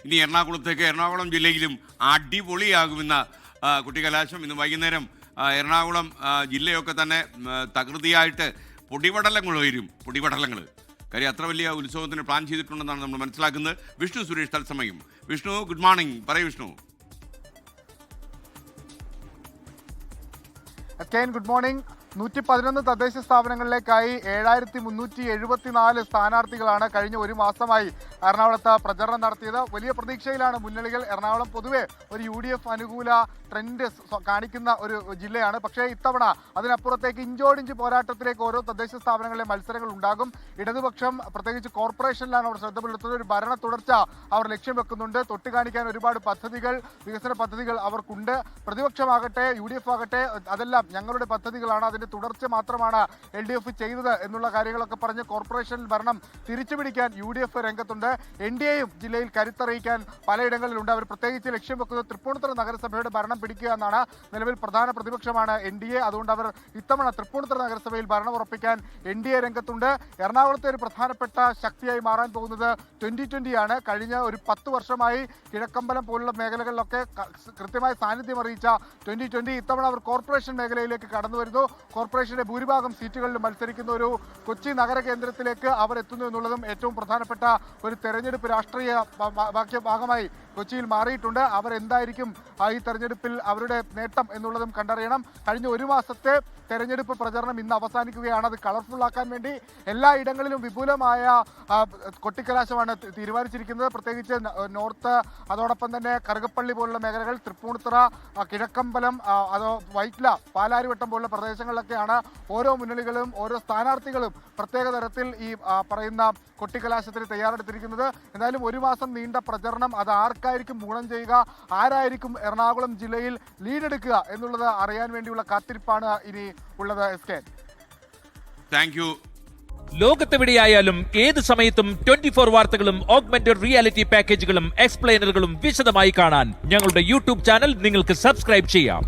ഇനി എറണാകുളം ജില്ലയിലും അടിപൊളിയാകുമെന്ന കുട്ടിക്കലാശം. ഇന്ന് വൈകുന്നേരം എറണാകുളം ജില്ലയൊക്കെ തന്നെ തകൃതിയായിട്ട് പൊടിപടലങ്ങൾ ഉയരും. കാര്യം അത്ര വലിയ ഉത്സവത്തിന് പ്ലാൻ ചെയ്തിട്ടുണ്ടെന്നാണ് നമ്മൾ മനസ്സിലാക്കുന്നത്. വിഷ്ണു സുരേഷ് തത്സമയം. Vishnu, good morning. പറയൂ വിഷ്ണു. Good morning. 111 തദ്ദേശ സ്ഥാപനങ്ങളിലേക്കായി 7374 സ്ഥാനാർത്ഥികളാണ് കഴിഞ്ഞ ഒരു മാസമായി എറണാകുളത്ത് പ്രചരണം നടത്തിയത്. വലിയ പ്രതീക്ഷയിലാണ് മുന്നണികൾ. എറണാകുളം പൊതുവെ ഒരു UDF അനുകൂല ട്രെൻഡ് കാണിക്കുന്ന ഒരു ജില്ലയാണ്. പക്ഷേ ഇത്തവണ അതിനപ്പുറത്തേക്ക് ഇഞ്ചോടിഞ്ച് പോരാട്ടത്തിലേക്ക് ഓരോ തദ്ദേശ സ്ഥാപനങ്ങളിലെ മത്സരങ്ങൾ ഉണ്ടാകും. ഇടതുപക്ഷം പ്രത്യേകിച്ച് കോർപ്പറേഷനിലാണ് അവർ ശ്രദ്ധ പുലർത്തുന്നത്. ഒരു ഭരണ തുടർച്ച അവർ ലക്ഷ്യം വെക്കുന്നുണ്ട്. തൊട്ട് കാണിക്കാൻ ഒരുപാട് പദ്ധതികൾ, വികസന പദ്ധതികൾ അവർക്കുണ്ട്. പ്രതിപക്ഷമാകട്ടെ UDF ആകട്ടെ അതെല്ലാം ഞങ്ങളുടെ പദ്ധതികളാണ്, അതിന്റെ തുടർച്ച മാത്രമാണ് LDF ചെയ്തത് എന്നുള്ള കാര്യങ്ങളൊക്കെ പറഞ്ഞ് കോർപ്പറേഷനിൽ ഭരണം തിരിച്ചുപിടിക്കാൻ UDF രംഗത്തുണ്ട്. NDAയും ജില്ലയിൽ കരുത്തറിയിക്കാൻ പലയിടങ്ങളിലുണ്ട്. അവർ പ്രത്യേകിച്ച് ലക്ഷ്യം വെക്കുന്നത് തൃപ്പൂണിത്തുറ നഗരസഭയുടെ ഭരണം പിടിക്കുക എന്നാണ്. നിലവിൽ പ്രധാന പ്രതിപക്ഷമാണ് NDA. അതുകൊണ്ട് അവർ ഇത്തവണ തൃപ്പൂണിത്തുറ നഗരസഭയിൽ ഭരണം ഉറപ്പിക്കാൻ NDA രംഗത്തുണ്ട്. എറണാകുളത്തെ ഒരു പ്രധാനപ്പെട്ട ശക്തിയായി മാറാൻ പോകുന്നത് 2020 ആണ്. കഴിഞ്ഞ ഒരു 10 വർഷമായി കിഴക്കമ്പലം പോലുള്ള മേഖലകളിലൊക്കെ കൃത്യമായി സാന്നിധ്യം അറിയിച്ച 2020 ഇത്തവണ അവർ കോർപ്പറേഷൻ മേഖലയിലേക്ക് കടന്നു വരുന്നു. കോർപ്പറേഷന്റെ ഭൂരിഭാഗം സീറ്റുകളിൽ മത്സരിക്കുന്ന ഒരു കൊച്ചി നഗര കേന്ദ്രത്തിലേക്ക് അവർ എത്തുന്നു എന്നുള്ളതും ഏറ്റവും പ്രധാനപ്പെട്ട ഒരു തെരഞ്ഞെടുപ്പ് രാഷ്ട്രീയ ഭാഗമായി കൊച്ചിയിൽ മാറിയിട്ടുണ്ട്. അവർ എന്തായിരിക്കും ഈ തെരഞ്ഞെടുപ്പിൽ അവരുടെ നേട്ടം എന്നുള്ളതും കണ്ടറിയണം. കഴിഞ്ഞ ഒരു മാസത്തെ തെരഞ്ഞെടുപ്പ് പ്രചരണം ഇന്ന് അവസാനിക്കുകയാണ്. അത് കളർഫുൾ ആക്കാൻ വേണ്ടി എല്ലാ ഇടങ്ങളിലും വിപുലമായ കൊട്ടിക്കലാശമാണ് തീരുമാനിച്ചിരിക്കുന്നത്. പ്രത്യേകിച്ച് നോർത്ത്, അതോടൊപ്പം തന്നെ കറുകപ്പള്ളി പോലുള്ള മേഖലകൾ, തൃപ്പൂണിത്തുറ, കിഴക്കമ്പലം, അതോ വൈറ്റ്ല, പാലാരിവട്ടം പോലുള്ള പ്രദേശങ്ങളിലൊക്കെയാണ് ഓരോ മുന്നണികളും ഓരോ സ്ഥാനാർത്ഥികളും പ്രത്യേക തരത്തിൽ ഈ പറയുന്ന കൊട്ടിക്കലാശത്തിന് തയ്യാറെടുത്തിരിക്കുന്നത്. എന്തായാലും ഒരു മാസം നീണ്ട പ്രചരണം, അത് ആർക്കായിരിക്കും ഗുണം ചെയ്യുക, ആരായിരിക്കും എറണാകുളം ജില്ലയിൽ ലീഡെടുക്കുക എന്നുള്ളത് അറിയാൻ വേണ്ടിയുള്ള കാത്തിരിപ്പാണ് ഇനി ഉള്ളത്. Thank you. ലോകത്തെവിടെയായാലും ഏത് സമയത്തും 24 വാർത്തകളും ഓഗ്മെന്റഡ് റിയാലിറ്റി പാക്കേജുകളും എക്സ്പ്ലെയിനറുകളും വിശദമായി കാണാൻ ഞങ്ങളുടെ YouTube ചാനൽ നിങ്ങൾക്ക് സബ്സ്ക്രൈബ് ചെയ്യാം.